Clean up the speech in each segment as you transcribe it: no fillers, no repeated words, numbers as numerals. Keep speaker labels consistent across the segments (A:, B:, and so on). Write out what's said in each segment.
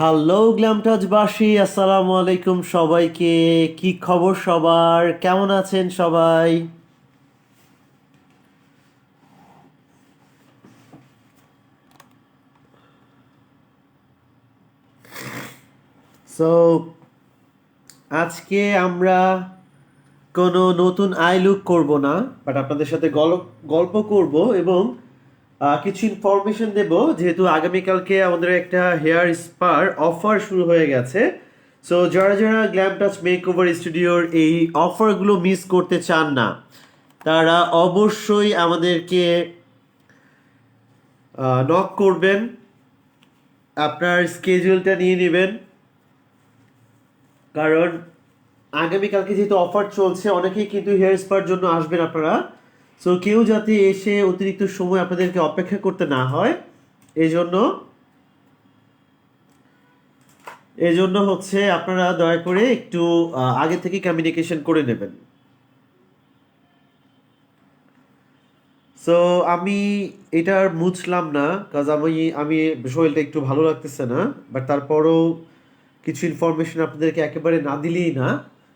A: Hello গ্ল্যামটাজবাসী, আসসালামু আলাইকুম সবাইকে। কি খবর সবার, কেমন আছেন সবাই? সো আজকে আমরা কোনো নতুন আই লুক করব না, বাট আপনাদের সাথে গল্প করব এবং কিছু ইনফরমেশন দেব, যেহেতু আগামীকালকে আমাদের একটা হেয়ার স্পার অফার শুরু হয়ে গেছে। সো যারা যারা গ্ল্যাম টাচ মেকওভার স্টুডিওর এই অফারগুলো মিস করতে চান না, তারা অবশ্যই আমাদেরকে নক করবেন, আপনার স্কেজুলটা নিয়ে নেবেন। কারণ আগামীকালকে যেহেতু অফার চলছে, অনেকেই কিন্তু হেয়ার স্পার জন্য আসবেন আপনারা। সো কেউ যাতে এসে অতিরিক্ত সময় আপনাদেরকে অপেক্ষা করতে না হয়, এই জন্য হচ্ছে আপনারা দয়া করে একটু আগে থেকে কমিউনিকেশন করে নেবেন। সো আমি এটা আর মুছলাম না, কাজ আমি আমি শরীরটা একটু ভালো লাগতেছে না, বাট তারপরও কিছু ইনফরমেশন আপনাদেরকে একেবারে না দিলেই না,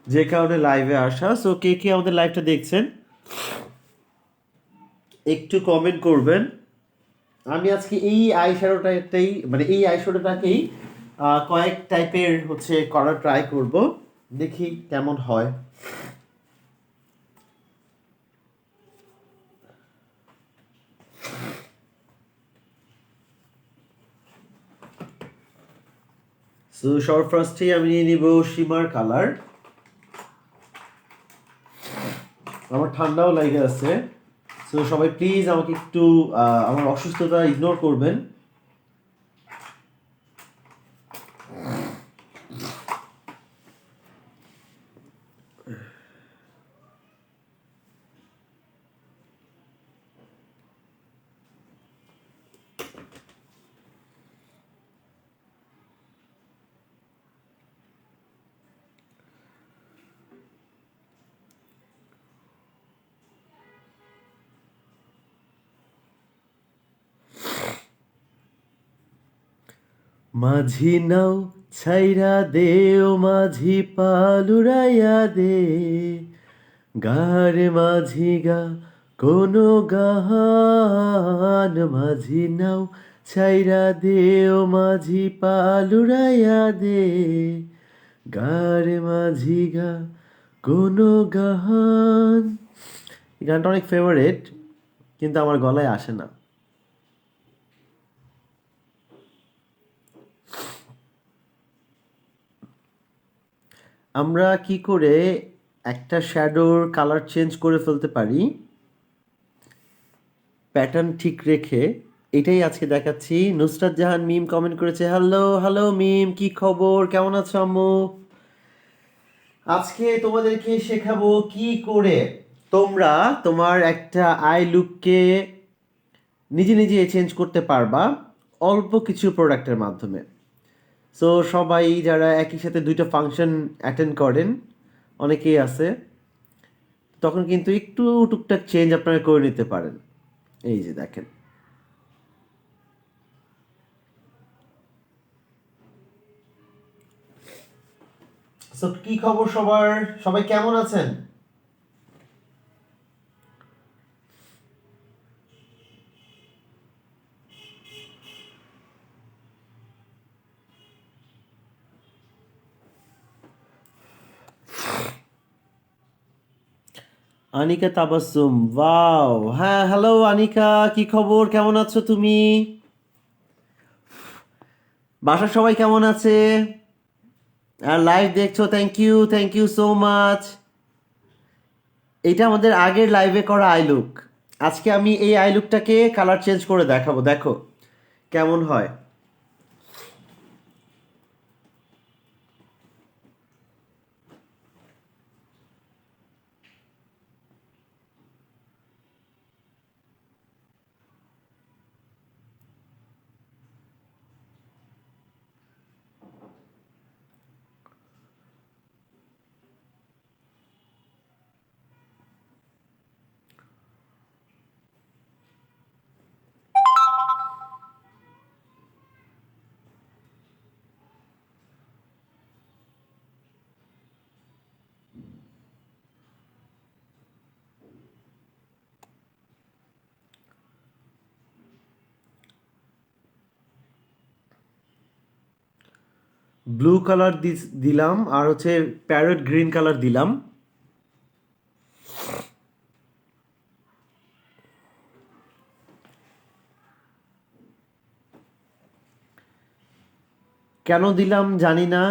A: যে কারণে লাইভে আসা। সো কে কে আমাদের লাইভটা দেখছেন একটু কমেন্ট করবেন। আমি আজকে এই আই শ্যাডোটাই, মানে এই আই শ্যাডোটাকেই কয়েক টাইপের হচ্ছে করার ট্রাই করব, দেখি কেমন হয়। সো সবার ফার্স্টেই আমি নিয়ে নিব শিমার কালার। আমার ঠান্ডাও লেগে আছে, সো সবাই প্লিজ আমাকে একটু আমার অসুস্থতা ইগনোর করবেন। মাঝি নাও ছাইরা দে, ও মাঝি পালুরাইয়া দে, গারে মাঝি গা কোনো গান। মাঝি নাও ছাইরা দে, ও মাঝি পালুরাইয়া দে, গারে মাঝি গা কোনো গান। এই গানটা অনেক ফেভারিট, কিন্তু আমার গলায় আসে না। আমরা কি করে একটা শ্যাডোর কালার চেঞ্জ করে ফেলতে পারি প্যাটার্ন ঠিক রেখে, এটাই আজকে দেখাচ্ছি। নুসরাত জাহান মিম কমেন্ট করেছে, হ্যালো হ্যালো মিম, কি খবর, কেমন আছো আম্মু? আজকে তোমাদেরকে শেখাবো কি করে তোমরা তোমার একটা আই লুককে নিজে নিজে চেঞ্জ করতে পারবা অল্প কিছু প্রোডাক্টের মাধ্যমে। সো সবাই যারা একই সাথে দুইটা ফাংশন অ্যাটেন্ড করেন, অনেকেই আছে, তখন কিন্তু একটু টুকটাক চেঞ্জ আপনারা করে নিতে পারেন। এই যে দেখেন। সো কি খবর সবার, সবাই কেমন আছেন? আনিকা তাবাসসুম, ওয়াও, হ্যাঁ হ্যালো আনিকা, কি খবর, কেমন আছো তুমি? বাসার সবাই কেমন আছে? আর লাইভ দেখছো, থ্যাংক ইউ সো মাচ। এটা আমাদের আগের লাইভে করা আই লুক। আজকে আমি এই আই লুকটাকে কালার চেঞ্জ করে দেখাবো, দেখো কেমন হয়। ব্লু কালার দিলাম, আর হচ্ছে প্যারট গ্রিন কালার দিলাম। কেন দিলাম জানি না,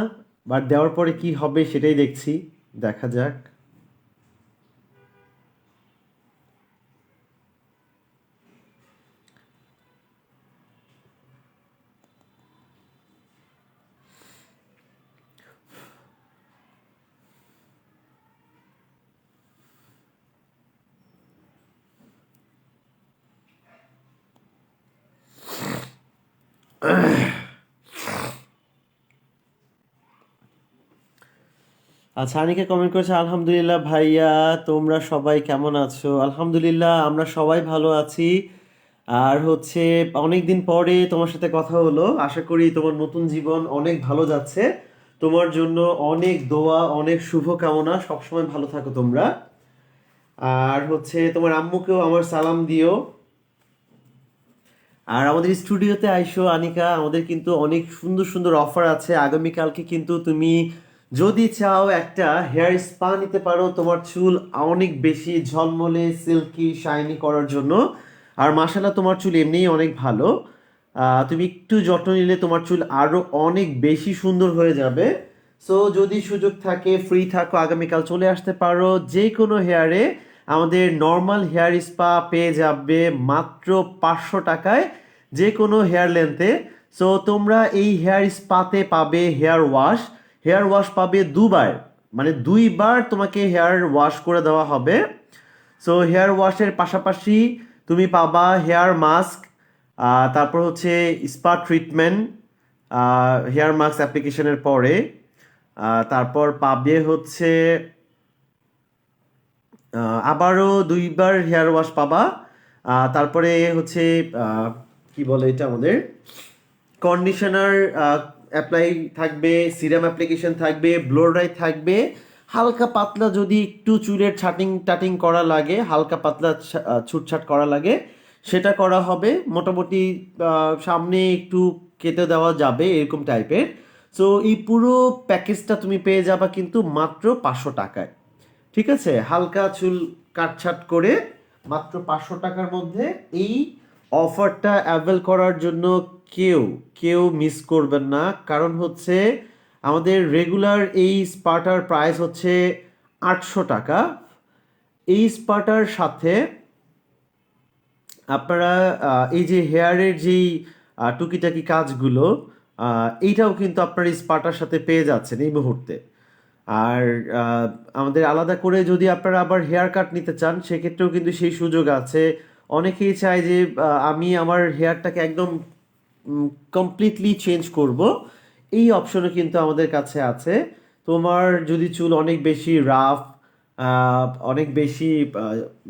A: বাট দেওয়ার পরে কি হবে সেটাই দেখছি, দেখা যাক। আচ্ছা, আনিকা কমেন্ট করেছে, আলহামদুলিল্লাহ ভাইয়া, তোমরা সবাই কেমন আছো? আলহামদুলিল্লাহ, আমরা সবাই ভালো আছি। আর হচ্ছে অনেকদিন পরে তোমার সাথে কথা হলো, আশা করি তোমার নতুন জীবন অনেক ভালো যাচ্ছে। তোমার জন্য অনেক দোয়া, অনেক শুভকামনা, সবসময় ভালো থাকো তোমরা। আর হচ্ছে তোমার আম্মুকেও আমার সালাম দিও। আর আমাদের স্টুডিওতে আইসো আনিকা, আমাদের কিন্তু অনেক সুন্দর সুন্দর অফার আছে আগামীকালকে। কিন্তু তুমি যদি চাও একটা হেয়ার স্পা নিতে পারো তোমার চুল অনেক বেশি ঝলমলে সিল্কি শাইনি করার জন্য। আর মাশাআল্লাহ তোমার চুল এমনিই অনেক ভালো, তুমি একটু যত্ন নিলে তোমার চুল আরো অনেক বেশি সুন্দর হয়ে যাবে। সো যদি সুযোগ থাকে, ফ্রি থাকো, আগামীকাল চলে আসতে পারো। যে কোনো হেয়ারে আমাদের নর্মাল হেয়ার স্পা পেয়ে যাবে মাত্র 500 টাকায়, যে কোনো হেয়ার লেন্থে। সো তোমরা এই হেয়ার স্পাতে পাবে হেয়ার ওয়াশ পাবে দুবার, মানে 2বার তোমাকে হেয়ার ওয়াশ করে দেওয়া হবে। সো হেয়ার ওয়াশের পাশাপাশি তুমি পাবা হেয়ার মাস্ক, তারপর হচ্ছে স্পা ট্রিটমেন্ট হেয়ার মাস্ক অ্যাপ্লিকেশনের পরে। তারপর পাবে হচ্ছে আবারও 2বার হেয়ার ওয়াশ পাবা। তারপরে হচ্ছে আহ, কি বলে এটা, আমাদের কন্ডিশনার অ্যাপ্লাই থাকবে, সিরাম অ্যাপ্লিকেশন থাকবে, ব্লো ড্রাই থাকবে। হালকা পাতলা যদি একটু চুলের ছাটিং টাটিং করা লাগে, হালকা পাতলা ছুটছাট করা লাগে, সেটা করা হবে। মোটামুটি সামনে একটু কেটে দেওয়া যাবে এরকম টাইপের। সো এই পুরো প্যাকেজটা তুমি পেয়ে যাবা কিন্তু মাত্র 500 টাকায়। ঠিক আছে, হালকা চুল কাটছাট করে মাত্র 500 টাকার মধ্যে এই অফারটা অ্যাভেল করার জন্য কেউ কেউ মিস করবেন না। কারণ হচ্ছে আমাদের রেগুলার এই স্পাটার প্রাইস হচ্ছে 800 টাকা। এই স্পাটার সাথে আপনারা এই যে হেয়ারের যেই টুকিটাকি কাজগুলো, এইটাও কিন্তু আপনার এই স্পাটার সাথে পেয়ে যাচ্ছেন এই মুহূর্তে। আর আমাদের আলাদা করে যদি আপনারা আবার হেয়ার কাট নিতে চান, সেক্ষেত্রেও কিন্তু সেই সুযোগ আছে। অনেকেই চায় যে আমি আমার হেয়ারটাকে একদম কমপ্লিটলি চেঞ্জ করব, এই অপশনও কিন্তু আমাদের কাছে আছে। তোমার যদি চুল অনেক বেশি রাফ, অনেক বেশি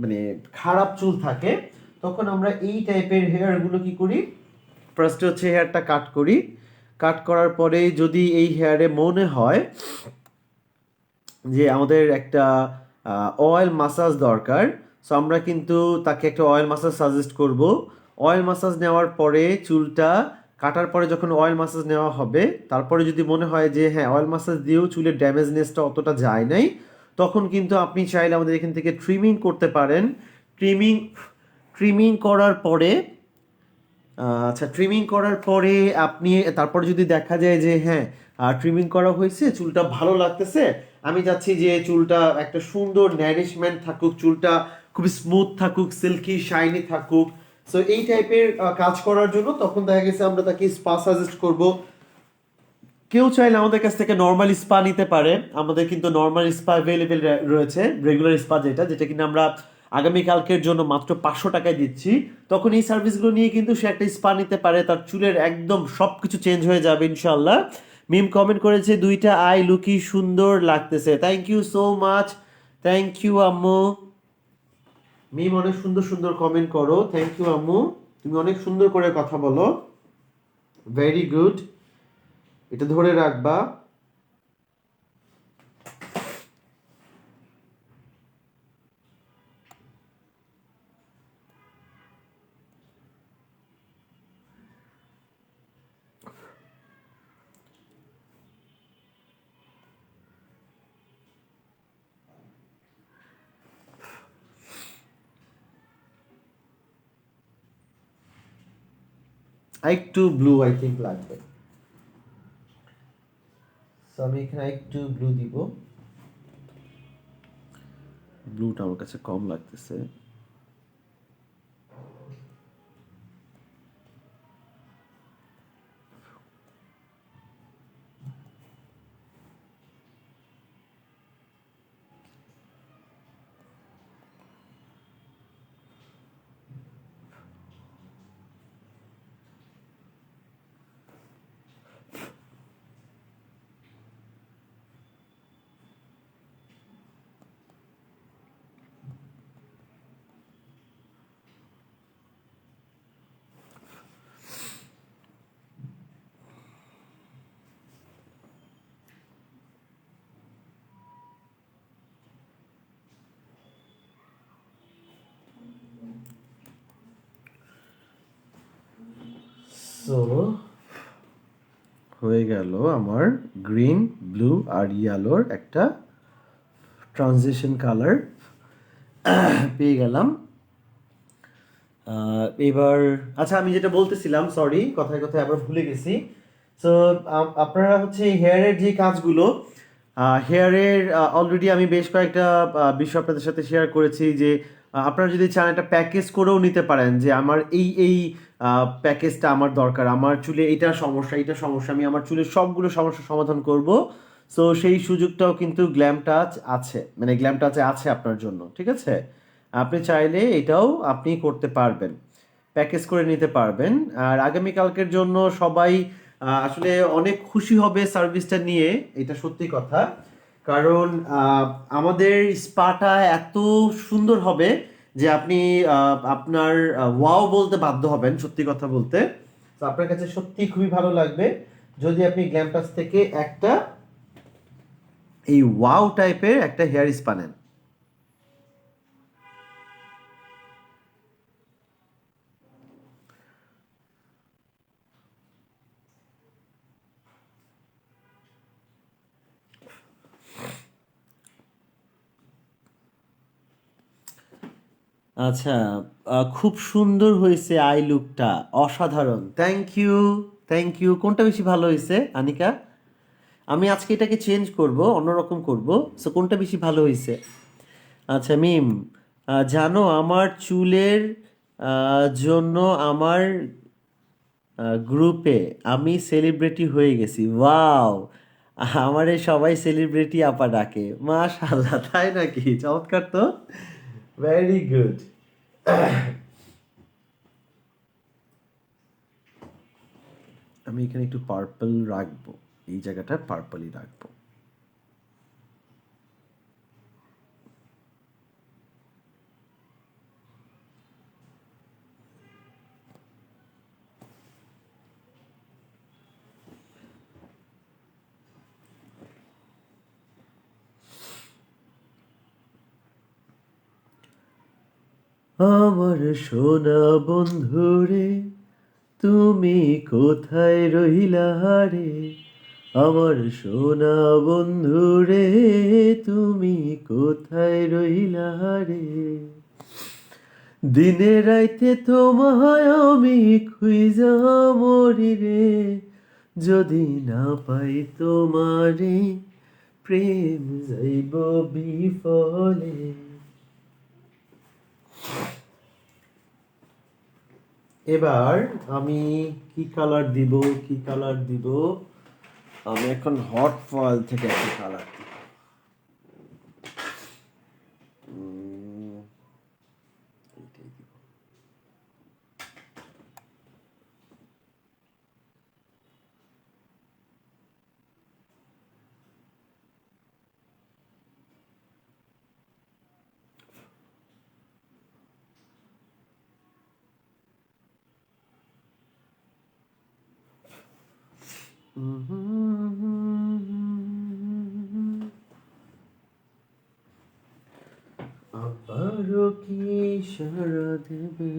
A: মানে খারাপ চুল থাকে, তখন আমরা এই টাইপের হেয়ারগুলো কি করি, ফার্স্টে হচ্ছে হেয়ারটা কাট করি। কাট করার পরে যদি এই হেয়ারে মনে হয় যে আমাদের একটা অয়েল মাসাজ দরকার, সো আমরা কিন্তু তাকে একটা অয়েল মাসাজ সাজেস্ট করব। অয়েল মাসাজ নেওয়ার পরে চুলটা কাটার পরে যখন অয়েল মাসাজ নেওয়া হবে, তারপরে যদি মনে হয় যে হ্যাঁ অয়েল মাসাজ দিয়েও চুলের ড্যামেজনেসটা অতটা যায় নাই, তখন কিন্তু আপনি চাইলে আমাদের এখান থেকে ট্রিমিং করতে পারেন। ট্রিমিং ট্রিমিং করার পরে আচ্ছা, ট্রিমিং করার পরে আপনি তারপরে যদি দেখা যায় যে হ্যাঁ ট্রিমিং করা হয়েছে, চুলটা ভালো লাগতেছে, আমি চাচ্ছি যে চুলটা একটা সুন্দর ন্যারিশমেন্ট থাকুক, চুলটা খুবই স্মুথ থাকুক, সিল্কি শাইনি থাকুক, সো এই টাইপের কাজ করার জন্য তখন দেখা গেছে আমরা তাকে স্পা সাজেস্ট করব। কেউ চাইলে আমাদের কাছ থেকে নর্মাল স্পা নিতে পারে। আমাদের কিন্তু নর্মাল স্পা অ্যাভেলেবেল রয়েছে, রেগুলার স্পা যেটা যেটা কিনা আমরা আগামীকালকের জন্য মাত্র 500 টাকায় দিচ্ছি। তখন এই সার্ভিসগুলো নিয়ে কিন্তু সে একটা স্পা নিতে পারে, তার চুলের একদম সব কিছু চেঞ্জ হয়ে যাবে ইনশাল্লাহ। মিম কমেন্ট করেছে, 2টা আই লুকি সুন্দর লাগতেছে, thank you so much. Thank you আম্মু। মিম অনেক সুন্দর সুন্দর কমেন্ট করো, থ্যাংক ইউ আম্মু। তুমি অনেক সুন্দর করে কথা বলো, ভেরি গুড, এটা ধরে রাখবা। একটু ব্লু আই থিঙ্ক লাগবে, তো আমি এখানে একটু ব্লু দিব। ব্লুটা আমার কাছে কম লাগতেছে। সো হয়ে গেল আমার গ্রিন, ব্লু আর ইয়েলোর একটা ট্রানজিশন কালার পেয়ে গেলাম। এবার আচ্ছা, আমি যেটা বলতেছিলাম, সরি, কথায় কথায় আবার ভুলে গেছি। সো আপনারা হচ্ছে হেয়ারের যে কাজগুলো, হেয়ারের অলরেডি আমি বেশ কয়েকটা বিষয় আপনাদের সাথে শেয়ার করেছি যে আপনারা যদি চান একটা প্যাকেজ করেও নিতে পারেন, যে আমার এই প্যাকেজটা আমার দরকার, আমার চুলে এটা সমস্যা, এটা সমস্যা, আমি আমার চুলের সবগুলো সমস্যার সমাধান করব। সো সেই সুযোগটাও কিন্তু গ্ল্যাম টাচ আছে, মানে গ্ল্যাম টাচে আছে আপনার জন্য, ঠিক আছে? আপনি চাইলে এটাও আপনি করতে পারবেন, প্যাকেজ করে নিতে পারবেন। আর আগামীকালকের জন্য সবাই আসলে অনেক খুশি হবে সার্ভিসটা নিয়ে, এটা সত্যি কথা। কারণ আমাদের স্পাটা এত সুন্দর হবে যে আপনি আপনার ওয়াও বলতে বাধ্য হবেন, সত্যি কথা বলতে। তো আপনার কাছে সত্যি খুবই ভালো লাগবে যদি আপনি গ্ল্যামটাস থেকে একটা এই ওয়াও টাইপের একটা হেয়ার স্পা নেন। আচ্ছা, খুব সুন্দর হয়েছে আই লুকটা, অসাধারণ, থ্যাংক ইউ, থ্যাংক ইউ। কোনটা বেশি ভালো হয়েছে আনিকা? আমি আজকে এটাকে চেঞ্জ করব, অন্যরকম করব। সো কোনটা বেশি ভালো হয়েছে? আচ্ছা মিম, জানো আমার চুলের জন্য আমার গ্রুপে আমি সেলিব্রিটি হয়ে গেছি, ওয়াও! আমারে সবাই সেলিব্রিটি আপা ডাকে, মাশাআল্লাহ, তাই নাকি? চমৎকার তো, ভেরি গুড। আমি এখানে একটু পার্পল রাখবো, এই জায়গাটা পার্পলই রাখবো। আমার সোনা বন্ধুরে, তুমি কোথায় রহিলা রে? আমার সোনা বন্ধুরে, তুমি কোথায় রহিলা রে? দিনে রাইতে তোমায় আমি খুঁজা মরি রে, যদি না পাই তোমারে, প্রেম যাইব বিফলে। এবার আমি কি কালার দিব, কি কালার দিব? আমি এখন হট ফয়েল থেকে একটা কালার দিব। এইটাই দিব। আবারও কি সারা দেবে?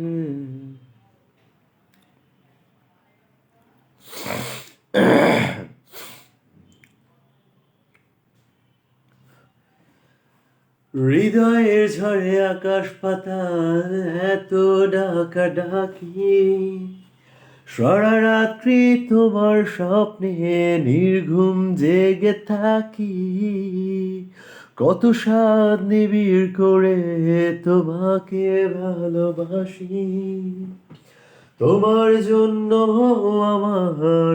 A: হৃদয়ের ঝড়ে আকাশ পাতাল এত ডাকা ডাকি, সারা রাত্রি তোমার স্বপ্নে নির্ঘুম জেগে থাকি, কত স্বাদ নিবিড় করে তোমাকে ভালোবাসি। তোমার জন্য আমার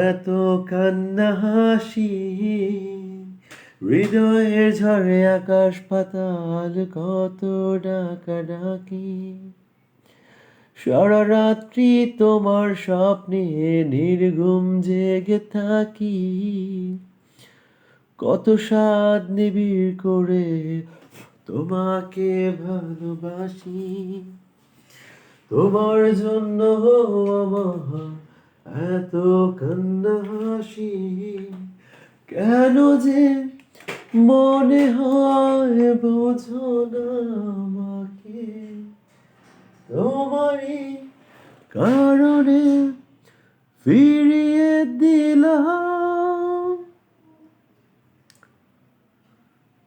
A: এত কান্না হাসি, হৃদয়ের ঝড়ে আকাশ পাতাল কত ডাকাডাকি। সারা রাত্রি তোমার স্বপ্নে নির্ঘুম জেগে থাকি, কত স্বাদ নিবিড় করে তোমাকে ভালোবাসি। তোমার জন্য আমার এত কান্না হাসি, কেন যে মনে হয় বোঝো না আমাকে, তোমারই কারণে ফিরিয়ে দিলাম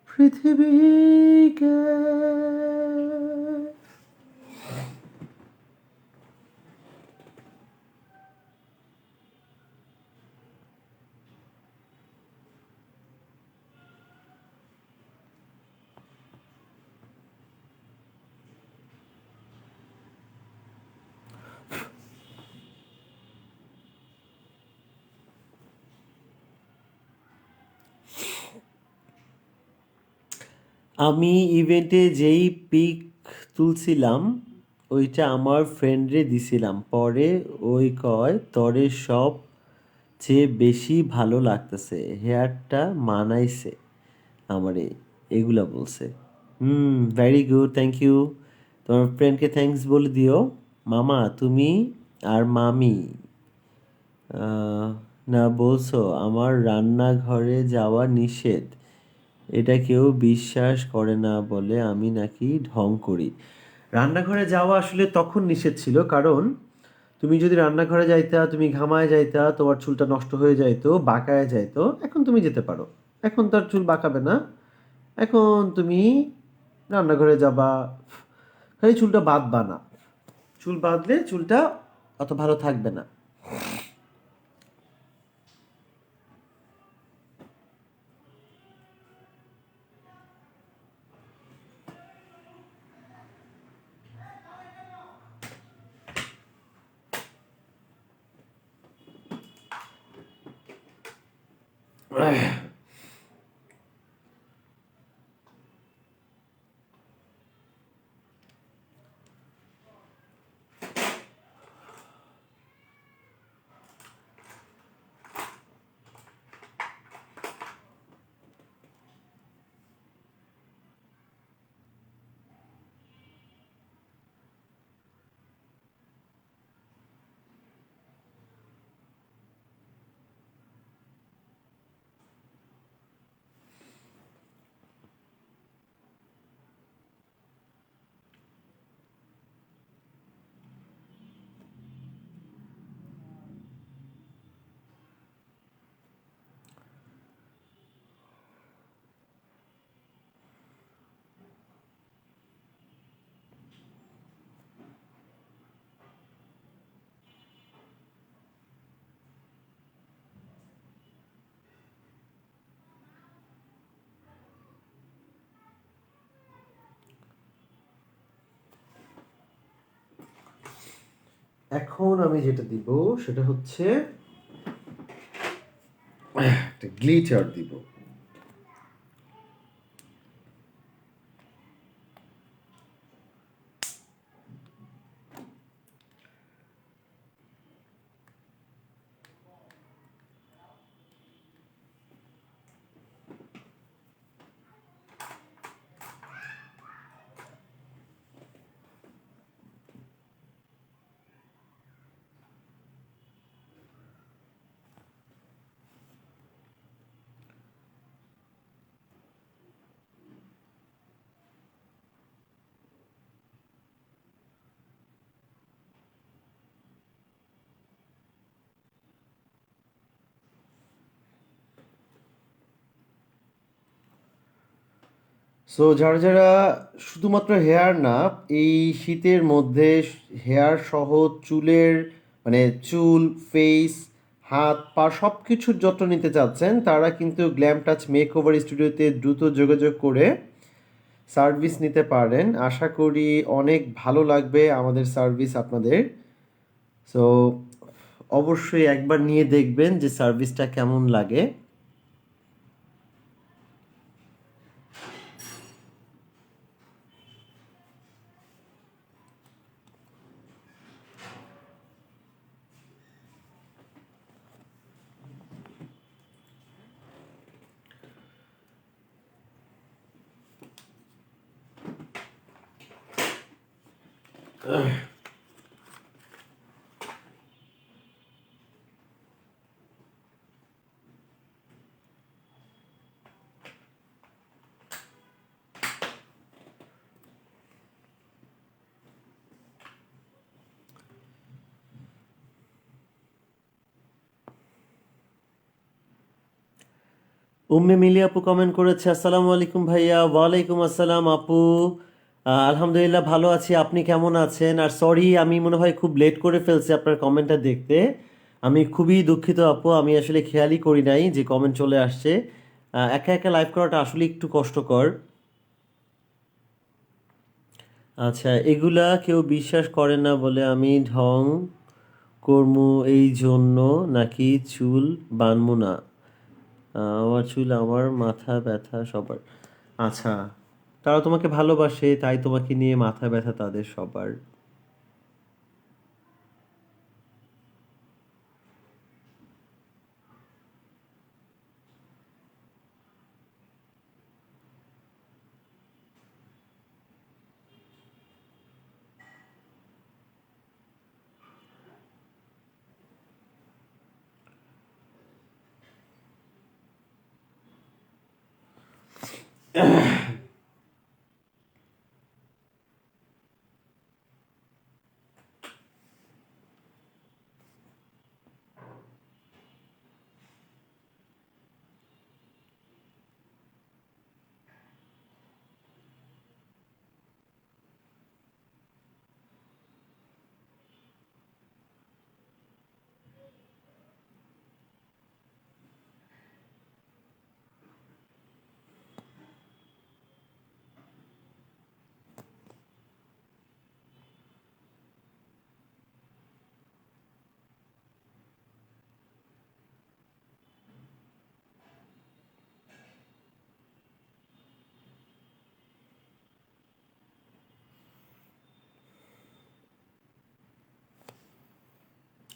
A: পৃথিবীকে। আমি ইভেন্টে যেই পিক তুলছিলাম ওইটা আমার ফ্রেন্ডরে দিছিলাম, পরে ওই কয় তরে সব চেয়ে বেশি ভালো লাগতেছে, হেয়ারটা মানাইছে আমারে, এগুলা বলছে। Very good, thank you. তোমার ফ্রেন্ডকে থ্যাঙ্কস বলে দিও। মামা তুমি আর মামি আহ, না বলছো আমার রান্নাঘরে যাওয়া নিষেধ, এটা কেউ বিশ্বাস করে না বলে আমি নাকি ঢং করি। রান্নাঘরে যাওয়া আসলে তখন নিষেধ ছিল, কারণ তুমি যদি রান্নাঘরে যাইতা, তুমি ঘামায় যাইতা, তোমার চুলটা নষ্ট হয়ে যাইতো, বাঁকায় যাইতো। এখন তুমি যেতে পারো, এখন তার চুল বাঁকাবে না। এখন তুমি রান্নাঘরে যাবা, খালি চুলটা বাঁধবা না। চুল বাঁধলে চুলটা অত ভালো থাকবে না। এখন আমি যেটা দিব সেটা হচ্ছে একটা গ্লিটার দিব। সো যারা যারা শুধুমাত্র হেয়ার না, এই শীতের মধ্যে হেয়ার সহ চুলের মানে চুল, ফেস, হাত পা সব কিছুর যত্ন নিতে চাচ্ছেন, তারা কিন্তু গ্ল্যাম টাচ মেকওভার স্টুডিওতে দ্রুত যোগাযোগ করে সার্ভিস নিতে পারেন। আশা করি অনেক ভালো লাগবে আমাদের সার্ভিস আপনাদের। সো অবশ্যই একবার নিয়ে দেখবেন যে সার্ভিসটা কেমন লাগে। উম্মে মিলি আপু কমেন্ট করেছে, আসসালামু আলাইকুম ভাইয়া। ওয়ালাইকুম আসসালাম আপু। আলহামদুলিল্লাহ ভালো আছি, আপনি কেমন আছেন? আর সরি, আমি মনে হয় খুব লেট করে ফেলছি আপনার কমেন্টটা দেখতে। আমি খুবই দুঃখিত আপু, আমি আসলে খেয়ালই করি নাই যে কমেন্ট চলে আসছে। একা একা লাইভ করাটা আসলে একটু কষ্টকর। আচ্ছা, এগুলা কেউ বিশ্বাস করে না বলে আমি ঢং কর্মু এই জন্য নাকি চুল বানমু না? আমার চুল, আমার মাথা ব্যথা সবার। আচ্ছা, তারা তোমাকে ভালোবাসে তাই তোমাকে নিয়ে মাথা ব্যথা তাদের সবার।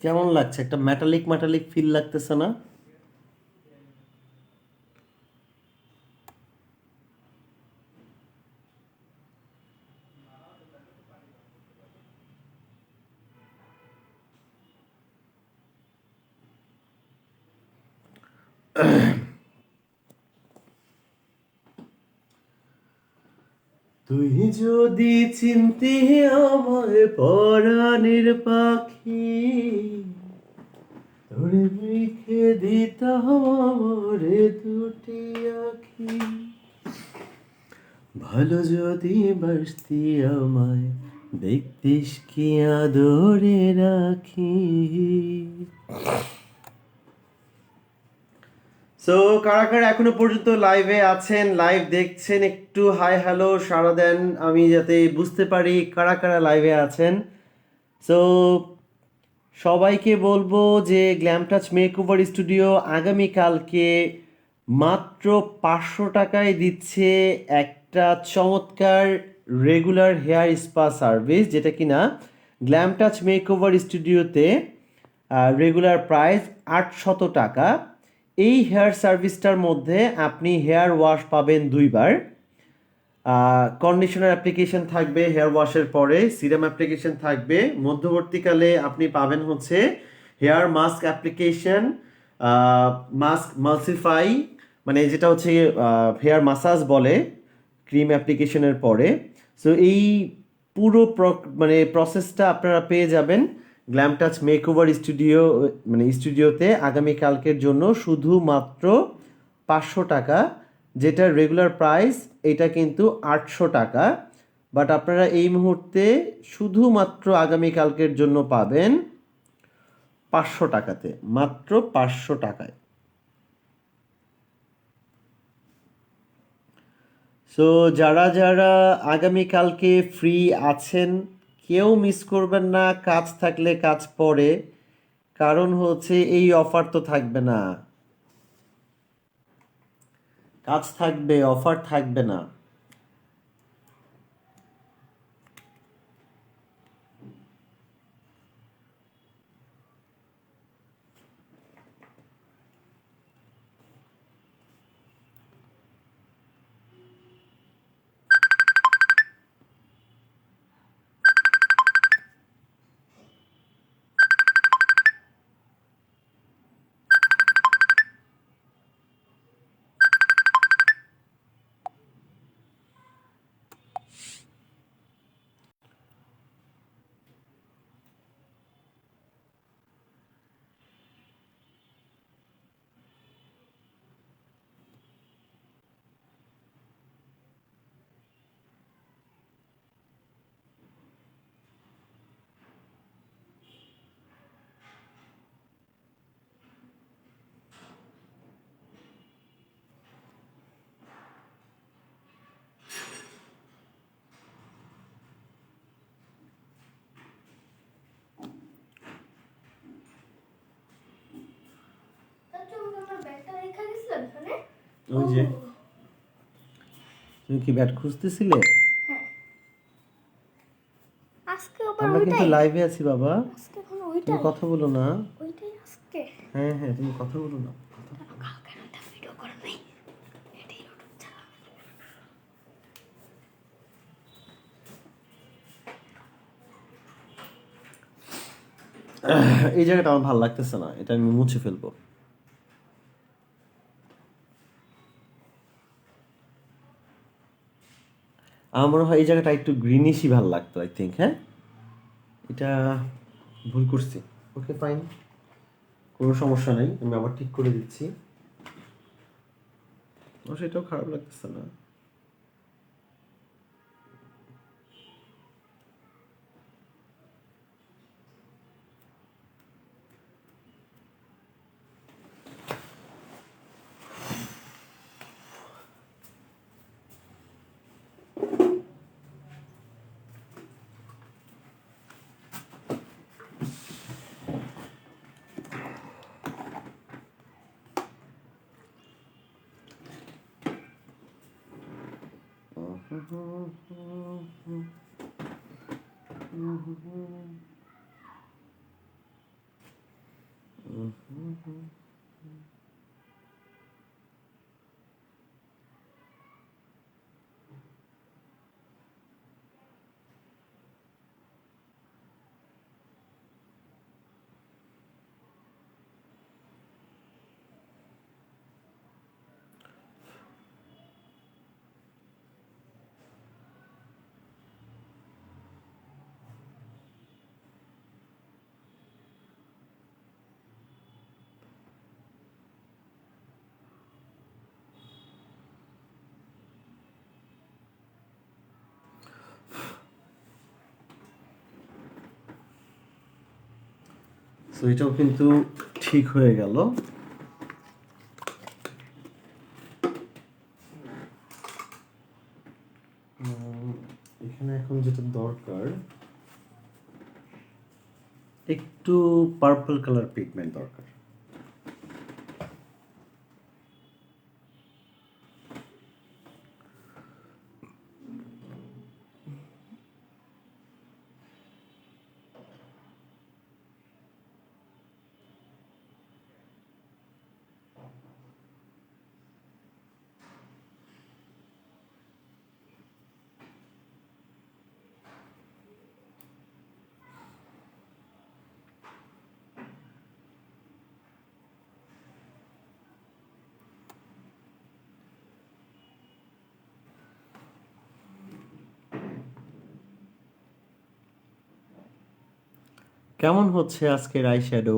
A: কেমন লাগছে? একটা মেটালিক মেটালিক ফিল লাগতেছে না? তুই যদি চিনতে আমায় পরাণের পাখি, তোরে মুখে দিতাম আমারে দুটি আখি। ভালো যদি বাসতি আমায়, দেখতিস কি আদরে রাখি। সো কারা কারা এখনো পর্যন্ত লাইভে আছেন, লাইভ দেখছেন, একটু হাই হ্যালো সাড়া দেন, আমি যাতে বুঝতে পারি কারা কারা লাইভে আছেন। সো সবাইকে বলবো যে গ্ল্যাম টাচ মেকওভার স্টুডিও আগামীকালকে মাত্র 500 টাকায় দিচ্ছে একটা চমৎকার রেগুলার হেয়ার স্পা সার্ভিস, যেটা কিনা গ্ল্যাম টাচ মেকওভার স্টুডিওতে রেগুলার প্রাইস 800 টাকা। এই হেয়ার সার্ভিসটার মধ্যে আপনি হেয়ার ওয়াশ পাবেন 2বার, কন্ডিশনার অ্যাপ্লিকেশন থাকবে হেয়ার ওয়াশের পরে, সিরাম অ্যাপ্লিকেশন থাকবে, মধ্যবর্তীকালে আপনি পাবেন হচ্ছে হেয়ার মাস্ক অ্যাপ্লিকেশন, মাস্ক মালসিফাই, মানে যেটা হচ্ছে হেয়ার মাসাজ বলে ক্রিম অ্যাপ্লিকেশনের পরে। সো এই পুরো মানে প্রসেসটা আপনারা পেয়ে যাবেন গ্ল্যাম টাচ মেকওভার স্টুডিও, মানে স্টুডিওতে আগামীকালকের জন্য শুধুমাত্র 500 টাকা, যেটা রেগুলার প্রাইস এটা কিন্তু 800 টাকা। বাট আপনারা এই মুহূর্তে শুধুমাত্র আগামীকালকের জন্য পাবেন 500 টাকাতে, মাত্র 500 টাকায়। সো যারা যারা আগামীকালকে ফ্রি আছেন, কেউ মিস করবেন না। কাজ থাকলে কাজ পরে, কারণ হচ্ছে এই অফার তো থাকবে না। কাজ থাকবে, অফার থাকবে না। ওই যে, তুমি কি ব্যাট খুঁজতেছিলে? আমরা কিন্তু লাইভে আছি বাবা, তুমি কথা বলো না। হ্যাঁ হ্যাঁ, তুমি কথা বলো না। এই জায়গাটা আমার ভালো লাগতেছে না, এটা আমি মুছে ফেলবো। আমার মনে হয় এই জায়গাটা একটু গ্রিনিশই ভালো লাগতো, আই থিঙ্ক। হ্যাঁ, এটা ভুল করছি। ওকে ফাইন, কোনো সমস্যা নেই, আমি আবার ঠিক করে দিচ্ছি। ও, সেটাও খারাপ লাগতেছে না। সো এটাও কিন্তু ঠিক হয়ে গেল। এখানে এখন যেটা দরকার, একটু পার্পল কালার পিগমেন্ট দরকার। কেমন হচ্ছে আজকের আই শ্যাডো?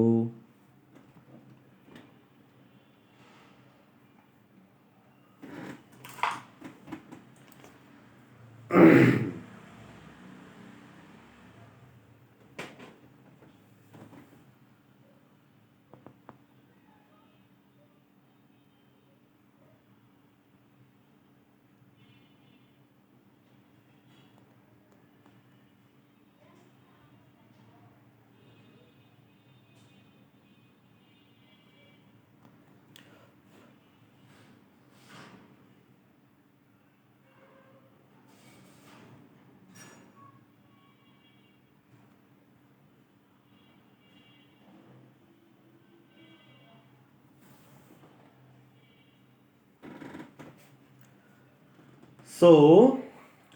A: সো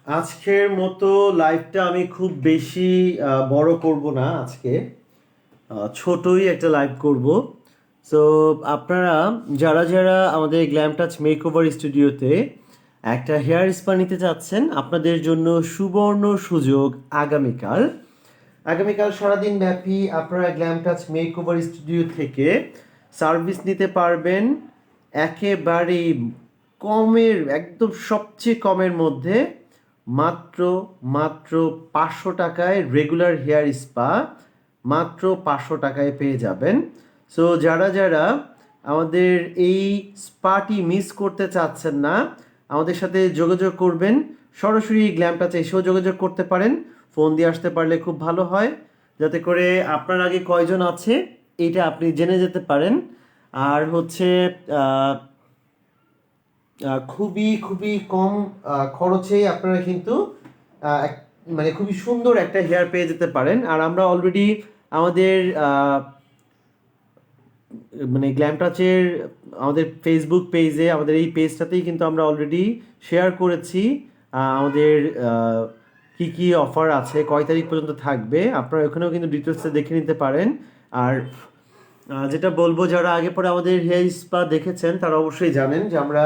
A: আজকের মতো লাইভটা আমি খুব বেশি বড় করব না আজকে, ছোটই একটা লাইভ করব। সো আপনারা যারা যারা আমাদের গ্ল্যাম টাচ মেকওভার স্টুডিওতে একটা হেয়ার স্পা নিতে চাচ্ছেন, আপনাদের জন্য সুবর্ণ সুযোগ। আগামীকাল আগামীকাল সারাদিন ব্যাপী আপনারা গ্ল্যাম টাচ মেকওভার স্টুডিও থেকে সার্ভিস নিতে পারবেন একেবারেই কমের, একদম সবচেয়ে কমের মধ্যে, মাত্র মাত্র 500 টাকায় রেগুলার হেয়ার স্পা মাত্র 500 টাকায় পেয়ে যাবেন। সো যারা যারা আমাদের এই স্পাটি মিস করতে চাচ্ছেন না, আমাদের সাথে যোগাযোগ করবেন। সরাসরি গ্ল্যাম টাচে এসেও যোগাযোগ করতে পারেন, ফোন দিয়ে আসতে পারলে খুব ভালো হয়, যাতে করে আপনার আগে কয়জন আছে এটা আপনি জেনে যেতে পারেন। আর হচ্ছে খুবই খুবই কম খরচে আপনারা কিন্তু মানে খুবই সুন্দর একটা হেয়ার পেয়ে যেতে পারেন। আর আমরা অলরেডি আমাদের মানে গ্ল্যাম টাচের আমাদের ফেসবুক পেজে, আমাদের এই পেজটাতেই কিন্তু আমরা অলরেডি শেয়ার করেছি আমাদের কি কি অফার আছে, কয় তারিখ পর্যন্ত থাকবে, আপনারা ওখানেও কিন্তু ডিটেলসে দেখে নিতে পারেন। আর যেটা বলবো, যারা আগে পরে আমাদের হেয়ার স্পা দেখেছেন তারা অবশ্যই জানেন যে আমরা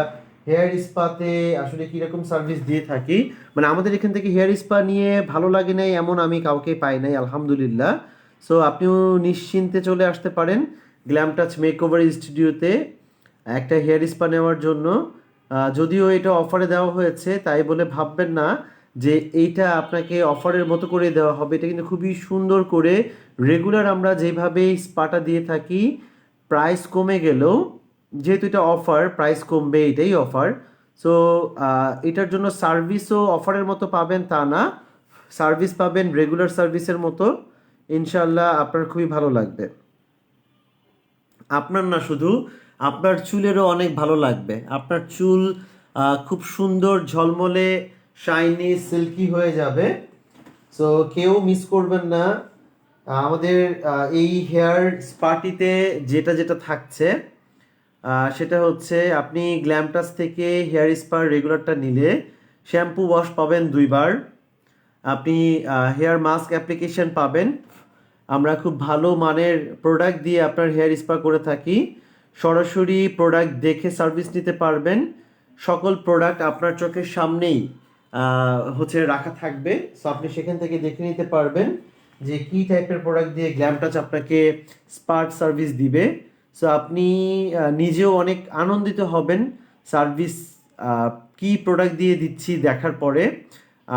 A: হেয়ার স্পাতে আসলে কীরকম সার্ভিস দিয়ে থাকি। মানে আমাদের এখান থেকে হেয়ার স্পা নিয়ে ভালো লাগে নাই এমন আমি কাউকে পাই নাই, আলহামদুলিল্লাহ। সো আপনিও নিশ্চিন্তে চলে আসতে পারেন গ্ল্যাম টাচ মেকওভার স্টুডিওতে একটা হেয়ার স্পা নেওয়ার জন্য। যদিও এটা অফারে দেওয়া হয়েছে, তাই বলে ভাববেন না যে এইটা আপনাকে অফারের মতো করে দেওয়া হবে। এটা কিন্তু খুবই সুন্দর করে রেগুলার আমরা যেভাবে স্পাটা দিয়ে থাকি, প্রাইস কমে গেলেও যেহেতু এটা অফার, প্রাইস কমবে, এটাই অফার। সো এটার জন্য সার্ভিসও অফারের মতো পাবেন তা না, সার্ভিস পাবেন রেগুলার সার্ভিসের মতো। ইনশাল্লাহ আপনার খুবই ভালো লাগবে। আপনার না, শুধু আপনার চুলেরও অনেক ভালো লাগবে। আপনার চুল খুব সুন্দর ঝলমলে শাইনি সিল্কি হয়ে যাবে। সো কেউ মিস করবেন না। আমাদের এই হেয়ার স্পাটিতে যেটা যেটা থাকছে সেটা হচ্ছে, আপনি গ্ল্যাম টাচ থেকে হেয়ার স্পার রেগুলারটা নিলে শ্যাম্পু ওয়াশ পাবেন 2 বার, আপনি হেয়ার মাস্ক অ্যাপ্লিকেশন পাবেন। আমরা খুব ভালো মানের প্রোডাক্ট দিয়ে আপনার হেয়ার স্পা করে থাকি। সরাসরি প্রোডাক্ট দেখে সার্ভিস নিতে পারবেন। সকল প্রোডাক্ট আপনার চোখের সামনেই হচ্ছে রাখা থাকবে। সো আপনি সেখান থেকে দেখে নিতে পারবেন যে কী টাইপের প্রোডাক্ট দিয়ে গ্ল্যাম টাচ আপনাকে স্পার্ট সার্ভিস দিবে। সো আপনি নিজেও অনেক আনন্দিত হবেন সার্ভিস কি প্রোডাক্ট দিয়ে দিচ্ছি দেখার পরে।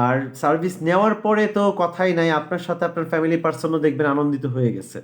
A: আর সার্ভিস নেওয়ার পরে তো কথাই নাই, আপনার সাথে আপনার ফ্যামিলি পার্সনও দেখবেন আনন্দিত হয়ে গেছে।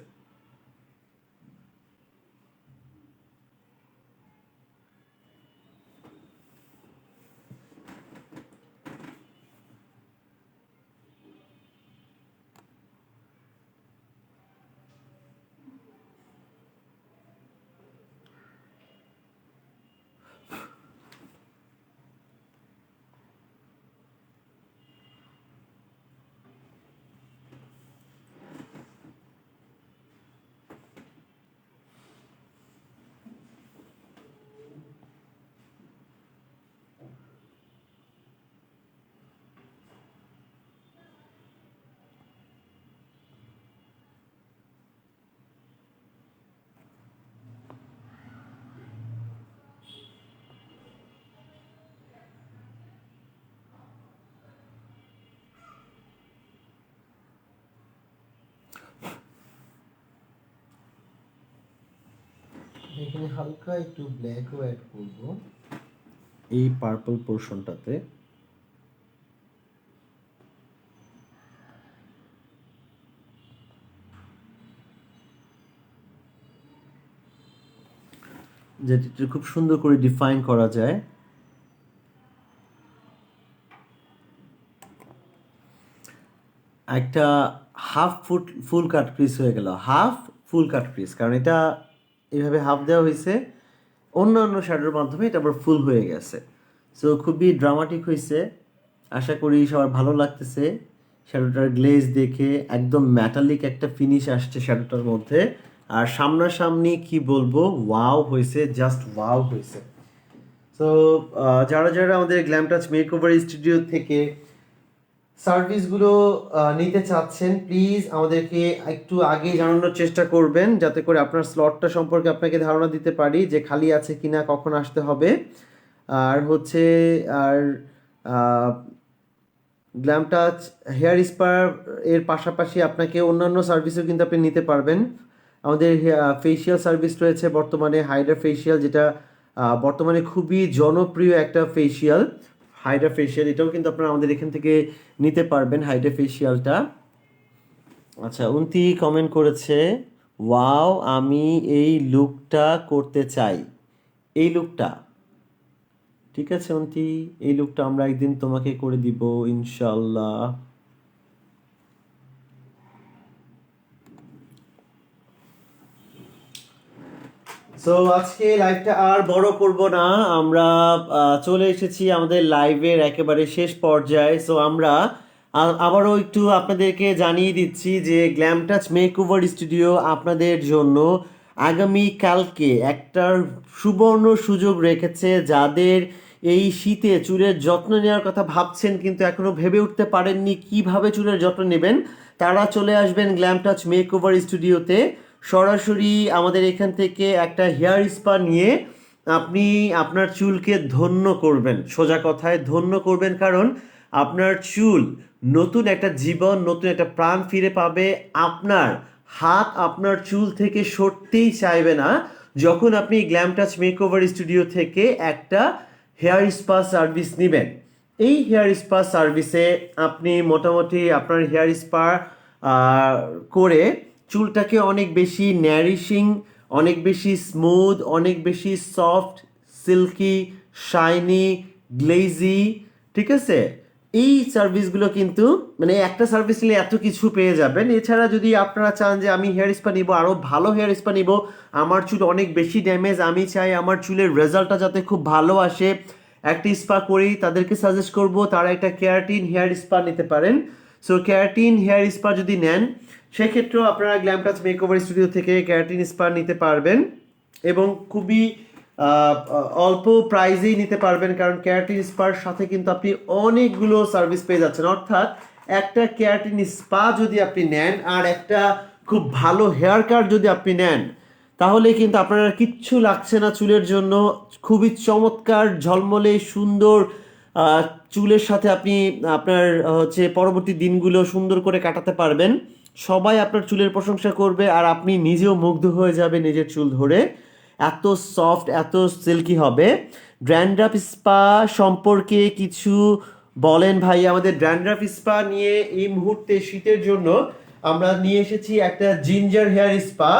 A: এখানে হালকা একটু ব্ল্যাকও অ্যাড করব এই পার্পল পোর্শনটাতে। যেটা খুব সুন্দর করে ডিফাইন করা যায়। একটা হাফ ফুল কাট ক্রিজ হয়ে গেল, হাফ ফুল কাট ক্রিজ, কারণ এটা এইভাবে হাফ দেওয়া হয়েছে, অন্য অন্য শ্যাডোর মাধ্যমে এটা আবার ফুল হয়ে গেছে। সো খুবই ড্রামাটিক হয়েছে, আশা করি সবার ভালো লাগতেছে। শ্যাডোটার গ্লেজ দেখে একদম ম্যাটালিক একটা ফিনিশ আসছে শ্যাডোটার মধ্যে। আর সামনাসামনি কি বলবো, ওয়াও হয়েছে, জাস্ট ওয়াও হয়েছে। সো যারা যারা আমাদের গ্ল্যাম টাচ মেকওভার স্টুডিও থেকে সার্ভিসগুলো নিতে চাচ্ছেন, প্লিজ আমাদেরকে একটু আগে জানানোর চেষ্টা করবেন, যাতে করে আপনার স্লটটা সম্পর্কে আপনাকে ধারণা দিতে পারি যে খালি আছে কিনা, কখন আসতে হবে। আর হচ্ছে আর গ্ল্যাম টাচ হেয়ার স্পা এর পাশাপাশি আপনাকে অন্যান্য সার্ভিসও কিন্তু আপনি নিতে পারবেন। আমাদের ফেসিয়াল সার্ভিস রয়েছে বর্তমানে, হাইড্রা ফেসিয়াল, যেটা বর্তমানে খুবই জনপ্রিয় একটা ফেসিয়াল, হাইড্রা ফেসিয়াল। এটাও কিন্তু আপনারা আমাদের এখান থেকে নিতে পারবেন, হাইড্রা ফেসিয়ালটা। আচ্ছা, উনতি কমেন্ট করেছে, ওয়াও, আমি এই লুকটা করতে চাই। এই লুকটা ঠিক আছে অন্তি, এই লুকটা আমরা একদিন তোমাকে করে দিব ইনশাল্লাহ। সো আজকে লাইভটা আর বড় করব না, আমরা চলে এসেছি আমাদের লাইভের একেবারে শেষ পর্যায়ে। সো আমরা আবারও একটু আপনাদেরকে জানিয়ে দিচ্ছি যে গ্ল্যাম টাচ মেকওভার স্টুডিও আপনাদের জন্য আগামী কালকে একটা সুবর্ণ সুযোগ রেখেছে। যাদের এই শীতে চুলের যত্ন নেওয়ার কথা ভাবছেন কিন্তু এখনো ভেবে উঠতে পারেননি কিভাবে চুলের যত্ন নেবেন, তারা চলে আসবেন গ্ল্যাম টাচ মেকওভার স্টুডিওতে। সরাসরি আমাদের এখান থেকে একটা হেয়ার স্পা নিয়ে আপনি আপনার চুলকে ধন্য করবেন, সোজা কথায় ধন্য করবেন। কারণ আপনার চুল নতুন একটা জীবন, নতুন একটা প্রাণ ফিরে পাবে। আপনার হাত আপনার চুল থেকে সরতেই চাইবে না যখন আপনি গ্ল্যাম টাচ মেকওভার স্টুডিও থেকে একটা হেয়ার স্পা সার্ভিস নেবেন। এই হেয়ার স্পা সার্ভিসে আপনি মোটামুটি আপনার হেয়ার স্পা করে চুলটাকে অনেক বেশি ন্যারিশিং, অনেক বেশি স্মুথ, অনেক বেশি সফট, সিল্কি, শাইনি, গ্লেজি, ঠিক আছে। এই সার্ভিসগুলো কিন্তু মানে একটা সার্ভিস নিলে এত কিছু পেয়ে যাবেন। এছাড়া যদি আপনারা চান যে আমি হেয়ার স্পা নিব, আরও ভালো হেয়ার স্পা নিব, আমার চুল অনেক বেশি ড্যামেজ, আমি চাই আমার চুলের রেজাল্টটা যাতে খুব ভালো আসে, একটা স্পা করেই তাদেরকে সাজেস্ট করব তারা একটা কেরাটিন হেয়ার স্পা নিতে পারেন। সো কেরাটিন হেয়ার স্পা যদি নেন, সেক্ষেত্রেও আপনারা গ্ল্যাম টাচ মেকওভার স্টুডিও থেকে কেরাটিন স্পা নিতে পারবেন এবং খুবই অল্প প্রাইজেই নিতে পারবেন। কারণ কেরাটিন স্পার সাথে কিন্তু আপনি অনেকগুলো সার্ভিস পেয়ে যাচ্ছেন। অর্থাৎ একটা কেরাটিন স্পা যদি আপনি নেন আর একটা খুব ভালো হেয়ার কাট যদি আপনি নেন, তাহলে কিন্তু আপনার আর কিচ্ছু লাগছে না চুলের জন্য। খুবই চমৎকার ঝলমলে সুন্দর চুলের সাথে আপনি আপনার হচ্ছে পরবর্তী দিনগুলো সুন্দর করে কাটাতে পারবেন। সবাই আপনার চুলের প্রশংসা করবে আর আপনি নিজেও মুগ্ধ হয়ে যাবে নিজের চুল ধরে, এত সফট, এত সিল্কি হবে। ড্যান্ড্রাফ স্পা সম্পর্কে কিছু বলেন ভাই। আমাদের ড্যান্ড্রাফ স্পা নিয়ে এই মুহূর্তে শীতের জন্য আমরা নিয়ে এসেছি একটা জিঞ্জার হেয়ার স্পা,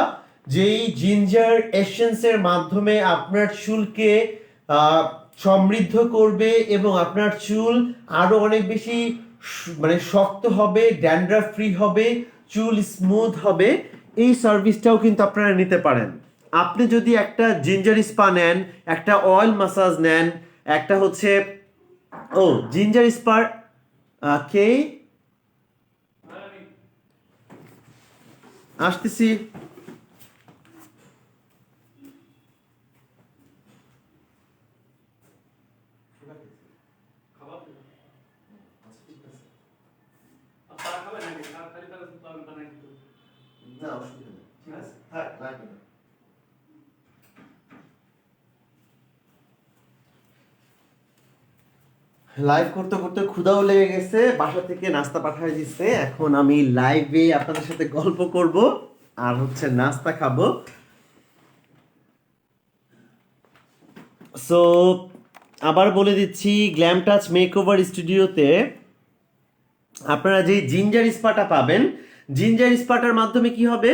A: যেই জিঞ্জার এসেন্সের মাধ্যমে আপনার চুলকে সমৃদ্ধ করবে এবং আপনার চুল আরো অনেক বেশি মানে শক্ত হবে, ড্যান্ড্রাফ ফ্রি হবে, চুল স্মুথ হবে। এই সার্ভিসটাও কিন্তু আপনারা নিতে পারেন। আপনি যদি একটা জিঞ্জার স্পা নেন, একটা অয়েল মাসাজ নেন, একটা হচ্ছে জিঞ্জার স্পার কে আসতেছি। না অসুবিধা নেই, ঠিক আছে, হ্যাঁ লাগবে না। লাইভ করতে করতে ক্ষুধাও লেগে গেছে, বাসা থেকে নাস্তা পাঠিয়ে দিচ্ছে। এখন আমি লাইভে আপনাদের সাথে গল্প করব আর হচ্ছে নাস্তা খাবো। সো আবার বলে দিচ্ছি, গ্ল্যাম টাচ মেকওভার স্টুডিওতে আপনারা যে জিঞ্জার স্পাটা পাবেন, জিঞ্জার স্পাটার মাধ্যমে কি হবে,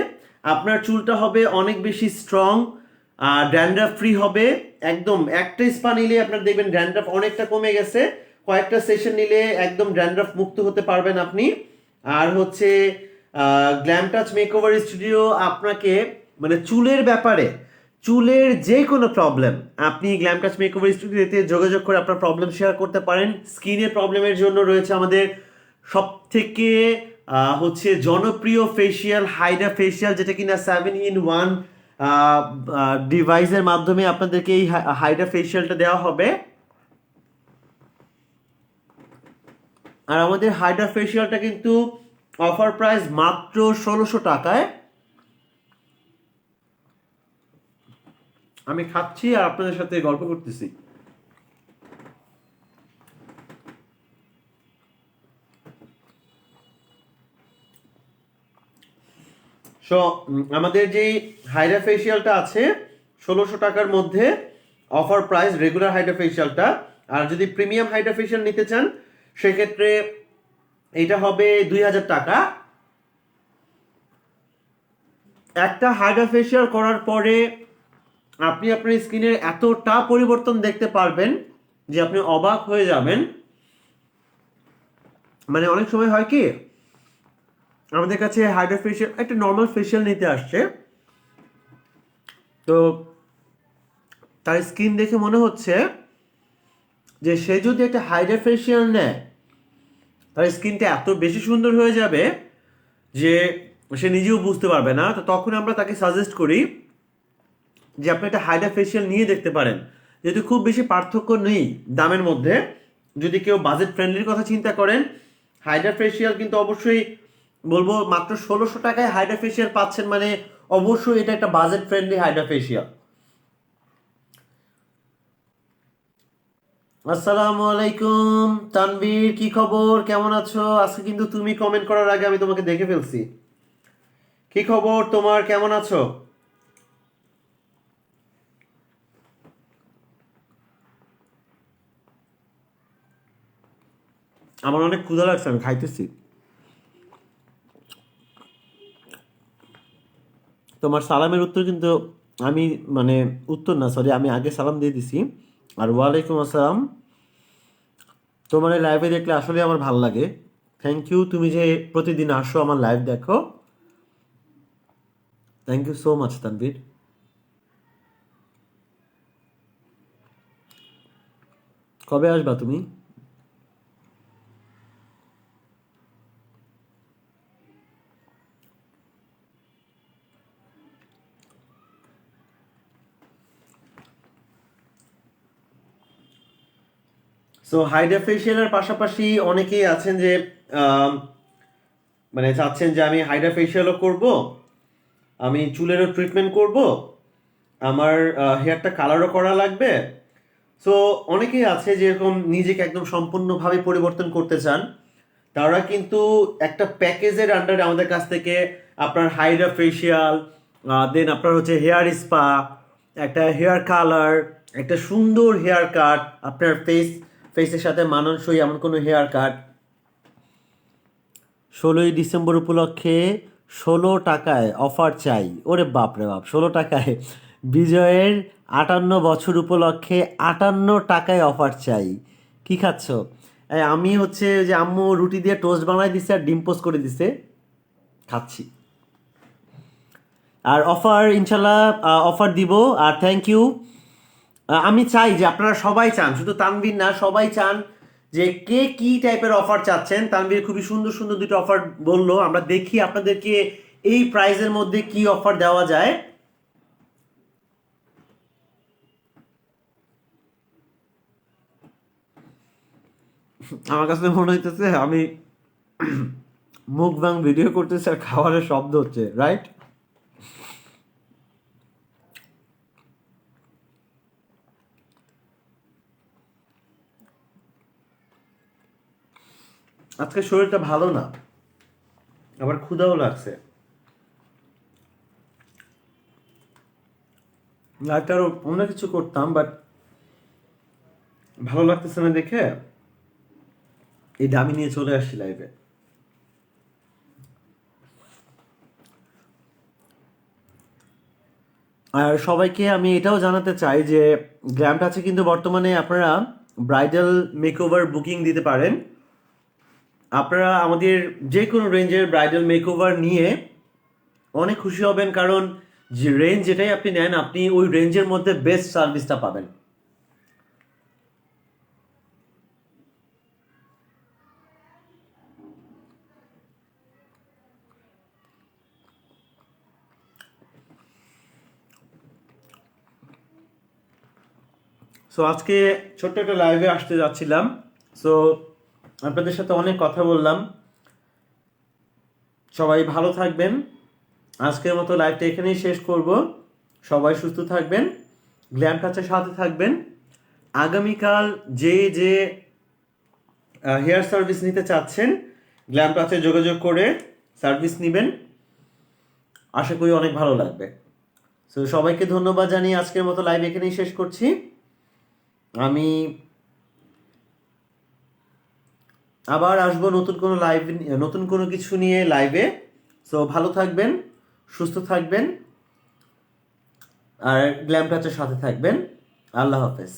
A: আপনার চুলটা হবে অনেক বেশি স্ট্রং, ড্যান্ড্রাফ ফ্রি হবে। একদম একটা স্পা নিলে আপনার দেখবেন ড্যান্ড্রাফ অনেকটা কমে গেছে, কয়েকটা সেশন নিলে একদম ড্যান্ড্রাফ মুক্ত হতে পারবেন আপনি। আর হচ্ছে গ্ল্যাম টাচ মেকওভার স্টুডিও আপনাকে মানে চুলের ব্যাপারে, চুলের যে কোনো প্রবলেম আপনি গ্ল্যাম টাচ মেকওভার স্টুডিওতে যোগাযোগ করে আপনার প্রবলেম শেয়ার করতে পারেন। স্কিনের প্রবলেমের জন্য রয়েছে আমাদের সব থেকে হচ্ছে জনপ্রিয় ফেসিয়াল, হাইড্রা ফেসিয়াল, যেটা কিনা 7 in 1 ডিভাইসের মাধ্যমে আপনাদেরকে এই হাইড্রা ফেশিয়ালটা দেওয়া হবে। আর আমাদের হাইড্রা ফেশিয়ালটা কিন্তু অফার প্রাইস মাত্র 1600 টাকায়। আমি খাচ্ছি আর আপনাদের সাথে গল্প করতেছি। সো আমাদের যেই হাইড্রা ফেশিয়ালটা আছে 1600 টাকার মধ্যে অফার প্রাইস রেগুলার হাইড্রা ফেশিয়ালটা। আর যদি প্রিমিয়াম হাইড্রা ফেশিয়াল নিতে চান সেক্ষেত্রে এটা হবে 2000 টাকা। একটা হাইড্রা ফেশিয়াল করার পরে আপনি আপনার স্কিনের এতটা পরিবর্তন দেখতে পারবেন যে আপনি অবাক হয়ে যাবেন। মানে অনেক সময় হয় কি, আমাদের কাছে হাইড্রা ফেশিয়াল একটা নর্মাল ফেশিয়াল নিতে আসছে, তো তার স্কিন দেখে মনে হচ্ছে যে সে যদি একটা হাইড্রা ফেশিয়াল নেয় তার স্কিনটা এত বেশি সুন্দর হয়ে যাবে যে সে নিজেও বুঝতে পারবে না। তো তখন আমরা তাকে সাজেস্ট করি যে আপনি একটা হাইড্রা ফেশিয়াল নিয়ে দেখতে পারেন, যেহেতু খুব বেশি পার্থক্য নেই দামের মধ্যে। যদি কেউ বাজেট ফ্রেন্ডলির কথা চিন্তা করেন, হাইড্রা ফেশিয়াল কিন্তু অবশ্যই বলবো মাত্র 1600 টাকায় হাইড্রা ফেশিয়াল পাচ্ছেন, মানে অবশ্যই এটা একটা বাজেট ফ্রেন্ডলি হাইড্রা ফেশিয়াল। আসসালামু আলাইকুম তানভীর, কি খবর, কেমন আছো? আজকে কিন্তু তুমি কমেন্ট করার আগে আমি তোমাকে দেখে ফেলছি। কি খবর তোমার, কেমন আছো? আমার অনেক ক্ষুধা লাগছে, আমি খাইতেছি। তোমার সালামের উত্তর কিন্তু আমি, মানে উত্তর না, সরি, আমি আগে সালাম দিয়ে দিছি। আর ওয়ালাইকুম আসসালাম। তোমার এই লাইভে দেখলে আসলে আমার ভালো লাগে। থ্যাংক ইউ, তুমি যে প্রতিদিন আসো আমার লাইভ দেখো। Thank you so much Tanvir. কবে আসবা তুমি? সো হাইড্রা ফেশিয়ালের পাশাপাশি অনেকেই আছেন যে আম, মানে চাচ্ছেন যে আমি হাইড্রা ফেশিয়ালও করব, আমি চুলেরও ট্রিটমেন্ট করব, আমার হেয়ারটা কালারও করা লাগবে। সো অনেকেই আছে যেরকম নিজেকে একদম সম্পূর্ণভাবে পরিবর্তন করতে চান। তারা কিন্তু একটা প্যাকেজের আন্ডারে আমাদের কাছ থেকে আপনার হাইড্রা ফেশিয়াল, দেন আপনার হচ্ছে হেয়ার স্পা, একটা হেয়ার কালার, একটা সুন্দর হেয়ার কাট, আপনার ফেসের সাথে মানানসই এমন কোনো হেয়ার কাট। 16ই ডিসেম্বর উপলক্ষে 16 টাকায় অফার চাই। ওরে বাপ রে বাপ, 16 টাকায়! বিজয়ের 58 বছর উপলক্ষে 58 টাকায় অফার চাই। কি খাচ্ছ? আমি হচ্ছে যে আম্মু রুটি দিয়ে টোস্ট বানাই দিছে আর ডিম পোস্ট করে দিছে, খাচ্ছি। আর অফার ইনশাল্লাহ অফার দিব। আর থ্যাংক ইউ। আমি চাই যে আপনারা সবাই চান, শুধু তানভীর না, সবাই চান যে কে কি টাইপের অফার চাচ্ছেন। তানভীর খুবই সুন্দর সুন্দর দুটো অফার বললো, আমরা দেখি আপনাদেরকে এই প্রাইজের মধ্যে কি অফার দেওয়া যায়। আমার কাছে মনে হইতেছে আমি মুখবাং ভিডিও করতেছি আর খাবারের শব্দ হচ্ছে, রাইট? আজকে শরীরটা ভালো না, আবার ক্ষুধাও লাগছে। লাইফটা আরো অন্য কিছু করতাম, বাট ভালো লাগতেছে না দেখে এই দামি নিয়ে চলে আসছি লাইভে। আর সবাইকে আমি এটাও জানাতে চাই যে গ্র্যাম টাচে কিন্তু বর্তমানে আপনারা ব্রাইডাল মেকওভার বুকিং দিতে পারেন। আপনারা আমাদের যে কোনো রেঞ্জের ব্রাইডাল মেকওভার নিয়ে অনেক খুশি হবেন, কারণ যে রেঞ্জ যেটাই আপনি নেন আপনি ওই রেঞ্জের মধ্যে বেস্ট সার্ভিসটা পাবেন। সো আজকে ছোট্ট একটা লাইভে আসতে যাচ্ছিলাম। সো আপনাদের সাথে অনেক কথা বললাম। সবাই ভালো থাকবেন। আজকের মতো লাইভটা এখানেই শেষ করব। সবাই সুস্থ থাকবেন, গ্ল্যাম টাচের সাথে থাকবেন। আগামীকাল যে হেয়ার সার্ভিস নিতে চাচ্ছেন, গ্ল্যাম টাচে যোগাযোগ করে সার্ভিস নেবেন। আশা করি অনেক ভালো লাগবে। সো সবাইকে ধন্যবাদ জানিয়ে আজকের মতো লাইভ এখানেই শেষ করছি। আমি আবার আসবো নতুন কোনো কিছু নিয়ে লাইভে। সো ভালো থাকবেন, সুস্থ থাকবেন, আর গ্ল্যাম টাচের সাথে থাকবেন। আল্লাহ হাফেজ।